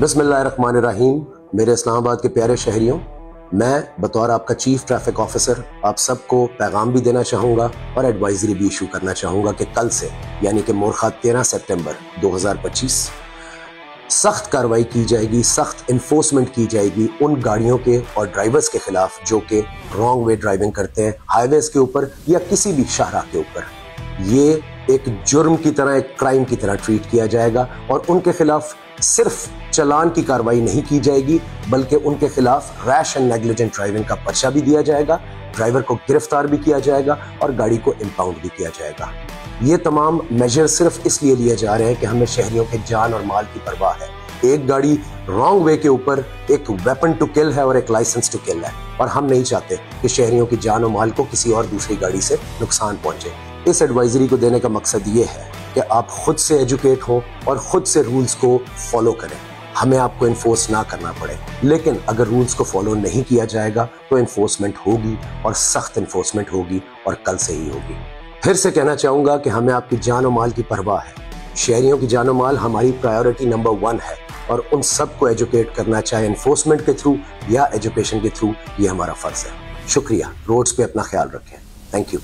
बिस्मिल्लाहिर्रहमानिर्रहीम। मेरे इस्लामाबाद के प्यारे शहरियों, मैं बतौर आपका चीफ ट्रैफिक ऑफिसर आप सबको पैगाम भी देना चाहूँगा और एडवाइजरी भी इशू करना चाहूँगा कि कल से यानी कि मोरखा 13 सितंबर 2025 सख्त कार्रवाई की जाएगी, सख्त इन्फोर्समेंट की जाएगी उन गाड़ियों के और ड्राइवर्स के खिलाफ जो कि रॉन्ग वे ड्राइविंग करते हैं हाईवेज के ऊपर या किसी भी शाहराह के ऊपर। ये एक जुर्म की तरह, एक क्राइम की तरह ट्रीट किया जाएगा और उनके खिलाफ सिर्फ चालान की कार्रवाई नहीं की जाएगी बल्कि उनके खिलाफ रैश एंड नेग्लिजेंट ड्राइविंग का पर्चा भी दिया जाएगा, ड्राइवर को गिरफ्तार भी किया जाएगा और गाड़ी को इंपाउंड भी किया जाएगा। ये तमाम मेजर सिर्फ इसलिए लिए जा रहे हैं कि हमें शहरियों के जान और माल की परवाह है। एक गाड़ी रॉन्ग वे के ऊपर एक वेपन टू किल है और एक लाइसेंस टू किल है और हम नहीं चाहते कि शहरियों की जान और माल को किसी और दूसरी गाड़ी से नुकसान पहुंचे। इस एडवाइजरी को देने का मकसद ये है कि आप खुद से एजुकेट हो और खुद से रूल्स को फॉलो करें। हमें आपको इन्फोर्स ना करना पड़े, लेकिन अगर रूल्स को फॉलो नहीं किया जाएगा तो इन्फोर्समेंट होगी और सख्त इन्फोर्समेंट होगी और कल से ही होगी। फिर से कहना चाहूंगा कि हमें आपकी जान और माल की परवाह है। शहरियों की जान और माल हमारी प्रायोरिटी नंबर 1 है और उन सबको एजुकेट करना, चाहे इन्फोर्समेंट के थ्रू या एजुकेशन के थ्रू, ये हमारा फर्ज है। शुक्रिया। रोड्स पे अपना ख्याल रखें। Thank you.